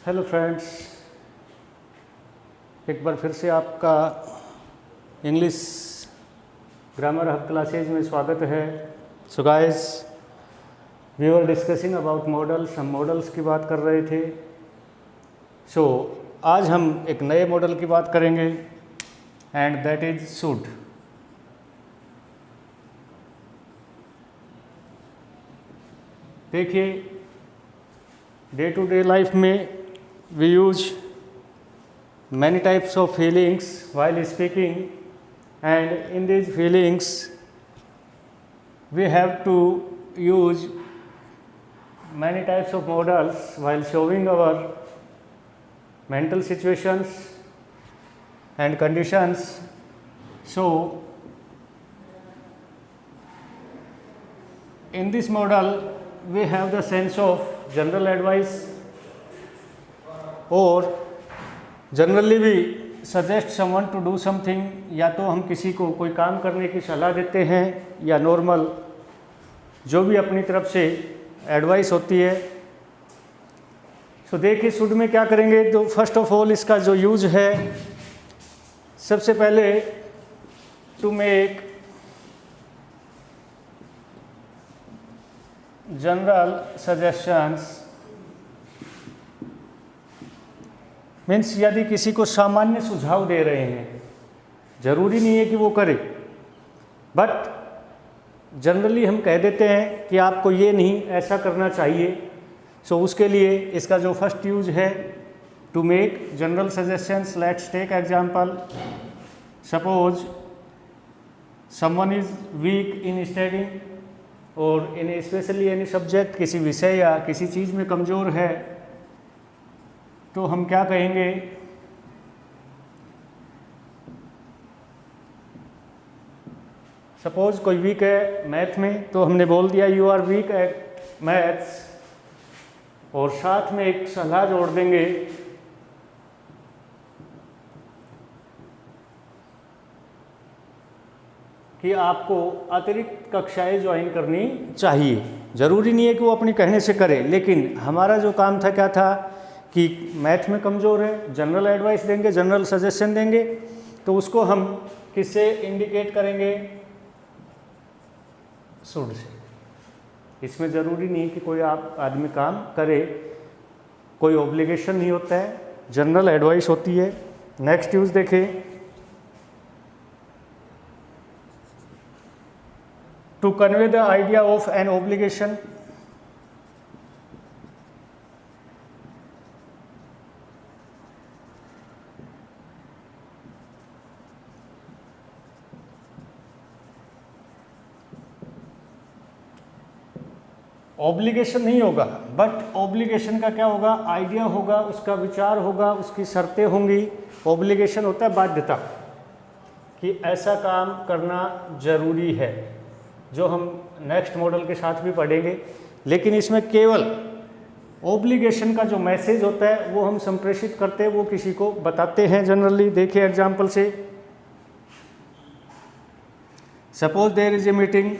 Hello friends, एक बार फिर से आपका इंग्लिश ग्रामर हब क्लासेज में स्वागत है। So guys, we were discussing about models. हम मॉडल्स की बात कर रहे थे। सो आज हम एक नए मॉडल की बात करेंगे एंड दैट इज शुड। देखिए, डे टू डे लाइफ में we use many types of feelings while speaking, and in these feelings we have to use many types of models while showing our mental situations and conditions. So in this model we have the sense of general advice, और generally भी suggest someone to do something, या तो हम किसी को कोई काम करने की सलाह देते हैं या नॉर्मल जो भी अपनी तरफ से एडवाइस होती है। सो देखिए, शुड में क्या करेंगे। तो फर्स्ट ऑफ ऑल इसका जो यूज है, सबसे पहले to make general suggestions, means यदि किसी को सामान्य सुझाव दे रहे हैं, ज़रूरी नहीं है कि वो करे, बट जनरली हम कह देते हैं कि आपको ये नहीं ऐसा करना चाहिए। सो उसके लिए इसका जो फर्स्ट यूज है, to make general suggestions. Let's take example. Suppose someone is weak in studying और इन स्पेशली एनी सब्जेक्ट, किसी विषय या किसी चीज़ में कमज़ोर है, तो हम क्या कहेंगे, सपोज कोई वीक है मैथ में, तो हमने बोल दिया you are weak at maths, और साथ में एक सलाह जोड़ देंगे कि आपको अतिरिक्त कक्षाएं ज्वाइन करनी चाहिए। ज़रूरी नहीं है कि वो अपनी कहने से करे, लेकिन हमारा जो काम था क्या था कि मैथ में कमज़ोर है, जनरल एडवाइस देंगे, जनरल सजेशन देंगे, तो उसको हम किससे इंडिकेट करेंगे, शुड से। इसमें ज़रूरी नहीं कि कोई आप आदमी काम करे, कोई ऑब्लिगेशन नहीं होता है, जनरल एडवाइस होती है। नेक्स्ट यूज देखें, to convey the idea of an obligation. Obligation नहीं होगा, बट ऑब्लिगेशन का क्या होगा, आइडिया होगा, उसका विचार होगा, उसकी शर्तें होंगी। ऑब्लिगेशन होता है बाध्यता, कि ऐसा काम करना जरूरी है, जो हम नेक्स्ट मॉडल के साथ भी पढ़ेंगे। लेकिन इसमें केवल ऑब्लिगेशन का जो मैसेज होता है वो हम संप्रेषित करते हैं, वो किसी को बताते हैं जनरली। देखिए एग्जाम्पल से, suppose there is a meeting,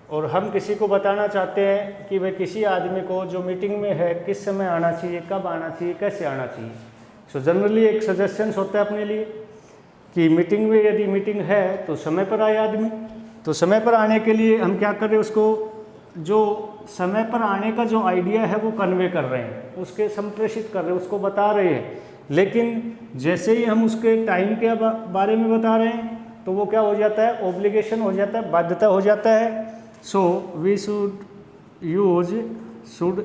और हम किसी को बताना चाहते हैं कि भाई किसी आदमी को जो मीटिंग में है किस समय आना चाहिए, कब आना चाहिए, कैसे आना चाहिए। सो जनरली एक सजेशंस होता है अपने लिए कि मीटिंग में यदि मीटिंग है तो समय पर आए आदमी। तो समय पर आने के लिए हम क्या कर रहे हैं, उसको जो समय पर आने का जो आइडिया है वो कन्वे कर रहे हैं, उसके संप्रेषित कर रहे हैं, उसको बता रहे हैं। लेकिन जैसे ही हम उसके टाइम के बारे में बता रहे हैं तो वो क्या हो जाता है, ऑब्लिगेशन हो जाता है, बाध्यता हो जाता है। So we should use should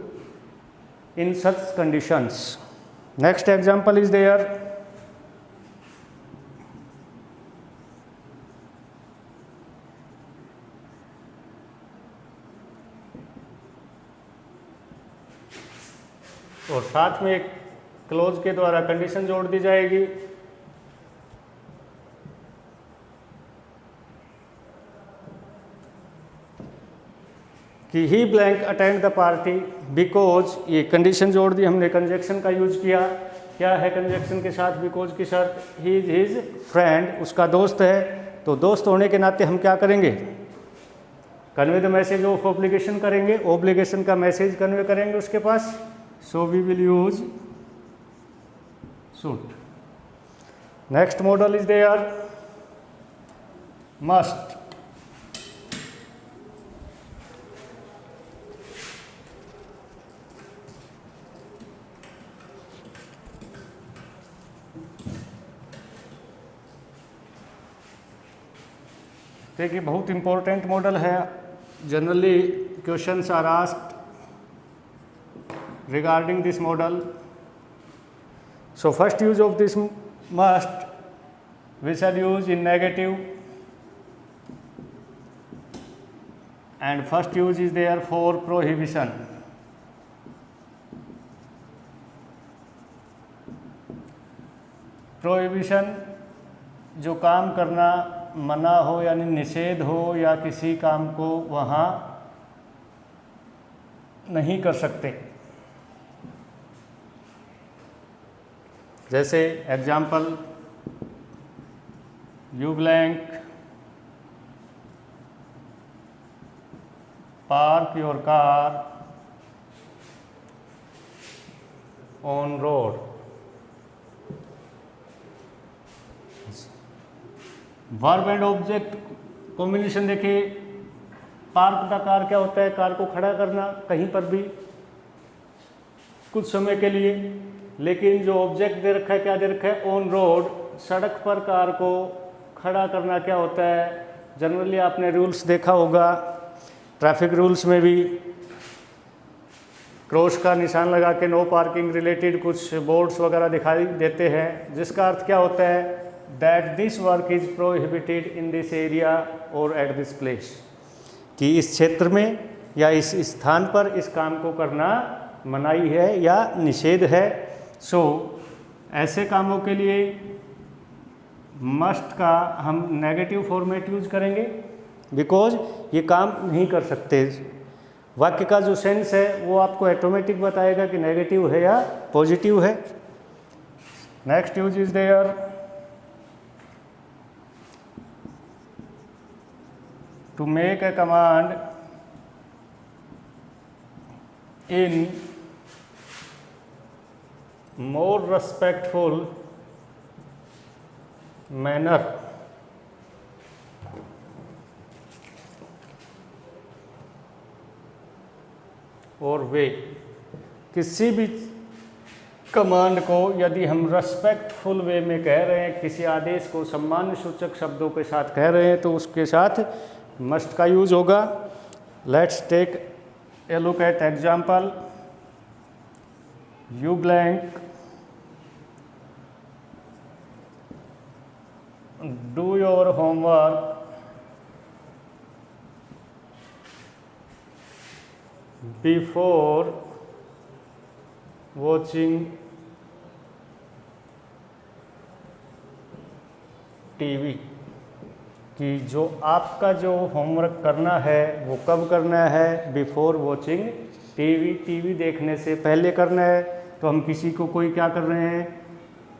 in such conditions. Next example is there. और साथ में एक क्लोज के द्वारा कंडीशन जोड़ दी जाएगी। कि he blank attend the party because, ये कंडीशन जोड़ दी हमने, कंजक्शन का यूज किया। क्या है कंजक्शन के साथ बिकॉज की शर्त? ही इज हिज फ्रेंड, उसका दोस्त है। तो दोस्त होने के नाते हम क्या करेंगे? Convey the message of obligation करेंगे, ऑब्लिगेशन का मैसेज कन्वे करेंगे उसके पास। So we will use should. Next modal is there must. देखिए बहुत इंपॉर्टेंट मॉडल है। Generally questions are asked regarding this modal. So first use of this must we shall use in negative, and first use is there for prohibition. Prohibition जो काम करना मना हो यानी निषेध हो या किसी काम को वहाँ नहीं कर सकते। जैसे example, you blank park your car on road. Verb and object combination देखिए, पार्क द कार क्या होता है? कार को खड़ा करना कहीं पर भी कुछ समय के लिए। लेकिन जो ऑब्जेक्ट दे रखा है, क्या दे रखा है? ऑन रोड, सड़क पर कार को खड़ा करना क्या होता है? जनरली आपने रूल्स देखा होगा, ट्रैफिक रूल्स में भी क्रॉस का निशान लगा के नो पार्किंग रिलेटेड कुछ बोर्ड्स वगैरह दिखाई देते हैं, जिसका अर्थ क्या होता है? That this work is prohibited in this area और एट दिस प्लेस, कि इस क्षेत्र में या इस स्थान पर इस काम को करना मनाही है या निषेध है। सो ऐसे कामों के लिए मस्ट का हम नेगेटिव फॉर्मेट यूज करेंगे, बिकॉज ये काम नहीं कर सकते। वाक्य का जो सेंस है वो आपको ऑटोमेटिक बताएगा कि नेगेटिव है या पॉजिटिव है। Next use is there to make a command in more respectful manner. और वे, किसी भी कमांड को यदि हम रेस्पेक्टफुल वे में कह रहे हैं, किसी आदेश को सम्मान सूचक शब्दों के साथ कह रहे हैं, तो उसके साथ मस्ट का यूज होगा। Let's take a look at example, you blank do your homework before watching TV. कि जो आपका जो होमवर्क करना है वो कब करना है? बिफोर वॉचिंग टीवी, टीवी देखने से पहले करना है। तो हम किसी को कोई क्या कर रहे हैं?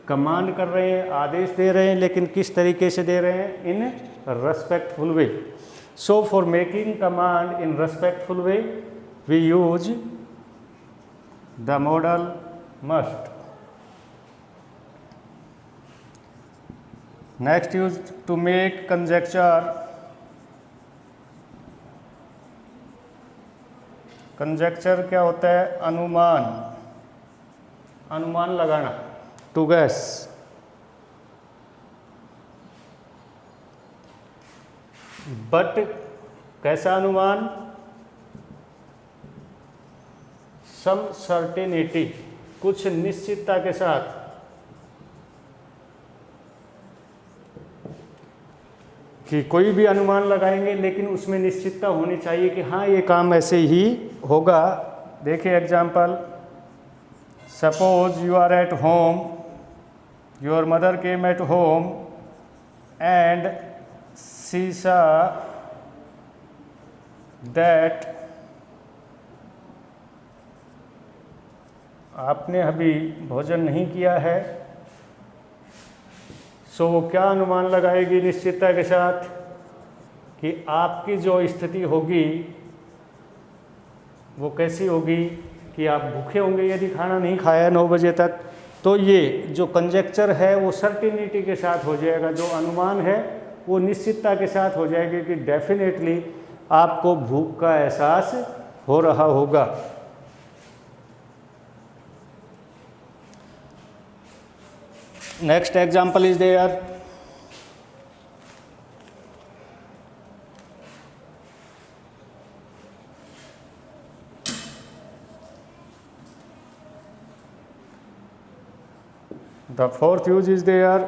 कमांड कर रहे हैं, आदेश दे रहे हैं, लेकिन किस तरीके से दे रहे हैं? In respectful way. So for making command in respectful way we use the modal must. Next use to make conjecture. Conjecture क्या होता है? अनुमान, अनुमान लगाना, टू गैस। बट कैसा अनुमान? सम सर्टेनिटी, कुछ निश्चितता के साथ। कि कोई भी अनुमान लगाएंगे लेकिन उसमें निश्चितता होनी चाहिए कि हाँ ये काम ऐसे ही होगा। देखिए example, suppose you are at home, your mother came at home and she saw that आपने अभी भोजन नहीं किया है, सो वो क्या अनुमान लगाएगी निश्चितता के साथ कि आपकी जो स्थिति होगी वो कैसी होगी कि आप भूखे होंगे यदि खाना नहीं खाया 9 बजे तक। तो ये जो कंजेक्चर है वो सर्टिनिटी के साथ हो जाएगा, जो अनुमान है वो निश्चितता के साथ हो जाएगी कि डेफिनेटली आपको भूख का एहसास हो रहा होगा। Next example is there. The fourth use is there.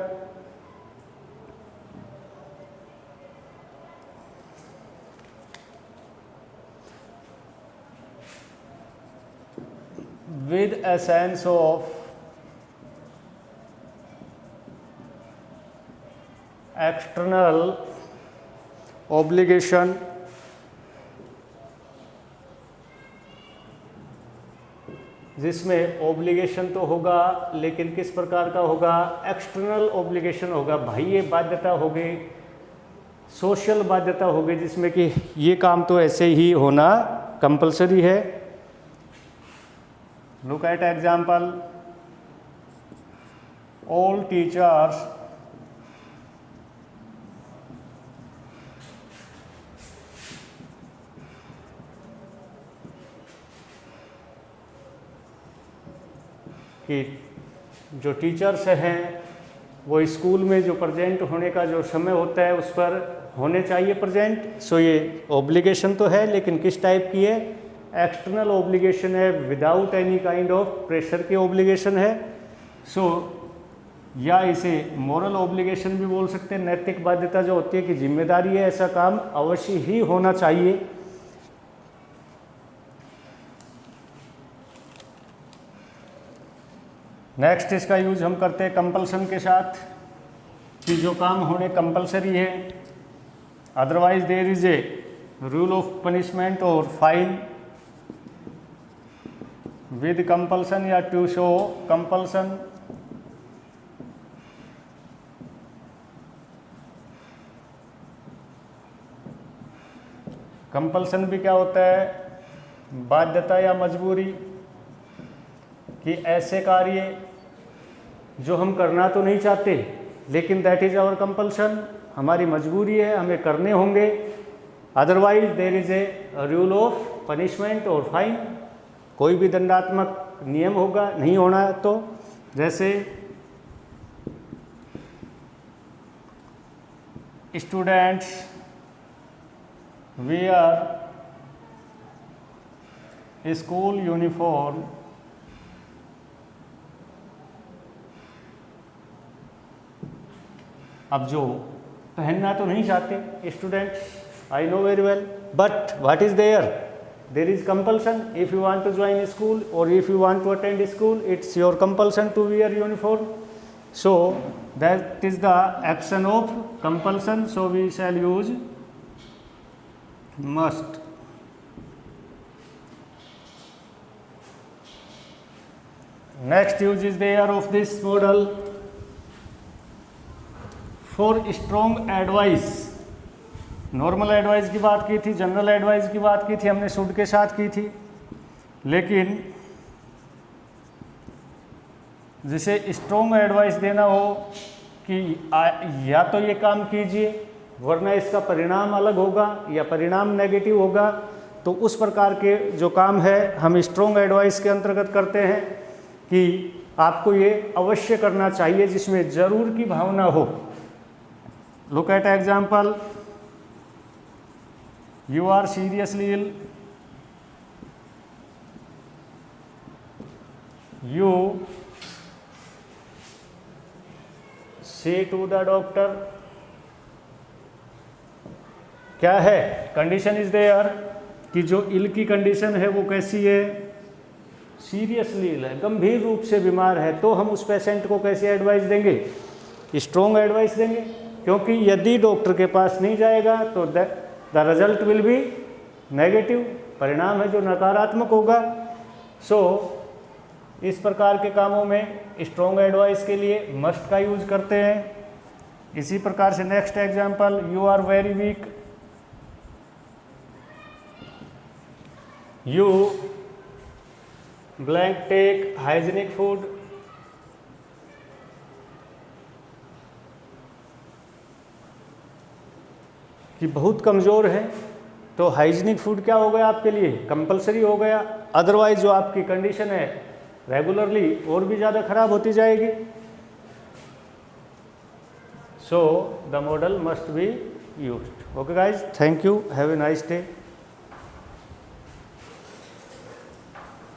With a sense of external obligation, जिसमें ऑब्लिगेशन तो होगा लेकिन किस प्रकार का होगा, एक्सटर्नल ऑब्लिगेशन होगा, बाह्य बाध्यता होगी, सोशल बाध्यता होगी, जिसमें कि ये काम तो ऐसे ही होना कंपलसरी है। Look at example. All teachers कि जो टीचर्स हैं वो स्कूल में जो प्रेजेंट होने का जो समय होता है उस पर होने चाहिए प्रेजेंट। सो ये ऑब्लिगेशन तो है लेकिन किस टाइप की है, एक्सटर्नल ऑब्लिगेशन है, without any kind of pressure की ऑब्लिगेशन है। सो या इसे मॉरल ऑब्लिगेशन भी बोल सकते हैं, नैतिक बाध्यता जो होती है कि जिम्मेदारी है, ऐसा काम अवश्य ही होना चाहिए। नेक्स्ट इसका यूज हम करते हैं कंपल्सन के साथ कि जो काम होने कंपलसरी है, otherwise there is a rule of punishment और फाइन विद कंपल्सन या टू शो कंपल्सन। कंपल्सन भी क्या होता है, बाध्यता या मजबूरी कि ऐसे कार्य जो हम करना तो नहीं चाहते लेकिन दैट इज़ आवर कंपल्सन, हमारी मजबूरी है, हमें करने होंगे। Otherwise there is a rule of punishment और फाइन, कोई भी दंडात्मक नियम होगा, नहीं होना है तो, जैसे स्टूडेंट्स wear स्कूल यूनिफॉर्म अब जो पहनना तो नहीं चाहते students, I know very well, but what is there is compulsion. If you want to join school और if you want to attend school, it's your compulsion to wear uniform. So that is the action of compulsion, so we shall use must। next use is there of this model for strong advice। Normal advice की बात की थी, general advice की बात की थी, हमने should के साथ की थी, लेकिन जिसे स्ट्रॉन्ग एडवाइस देना हो कि या तो ये काम कीजिए वरना इसका परिणाम अलग होगा या परिणाम नेगेटिव होगा, तो उस प्रकार के जो काम है हम स्ट्रॉन्ग एडवाइस के अंतर्गत करते हैं कि आपको ये अवश्य करना चाहिए, जिसमें जरूर की भावना हो। Look at example. You are seriously ill, you say to the doctor. क्या है, कंडीशन इज देयर कि जो इल की कंडीशन है वो कैसी है, सीरियसली इल है, गंभीर रूप से बीमार है, तो हम उस पेशेंट को कैसे एडवाइस देंगे, स्ट्रॉन्ग एडवाइस देंगे, क्योंकि यदि डॉक्टर के पास नहीं जाएगा तो the result will be negative, परिणाम है जो नकारात्मक होगा। सो इस प्रकार के कामों में स्ट्रॉन्ग एडवाइस के लिए मस्ट का यूज करते हैं। इसी प्रकार से next example, you are very weak, you blank take hygienic food, कि बहुत कमज़ोर है तो हाइजीनिक फूड क्या हो गया आपके लिए, कंपलसरी हो गया, अदरवाइज जो आपकी कंडीशन है रेगुलरली और भी ज़्यादा खराब होती जाएगी। So the modal must be used. Okay guys, thank you, have a nice day.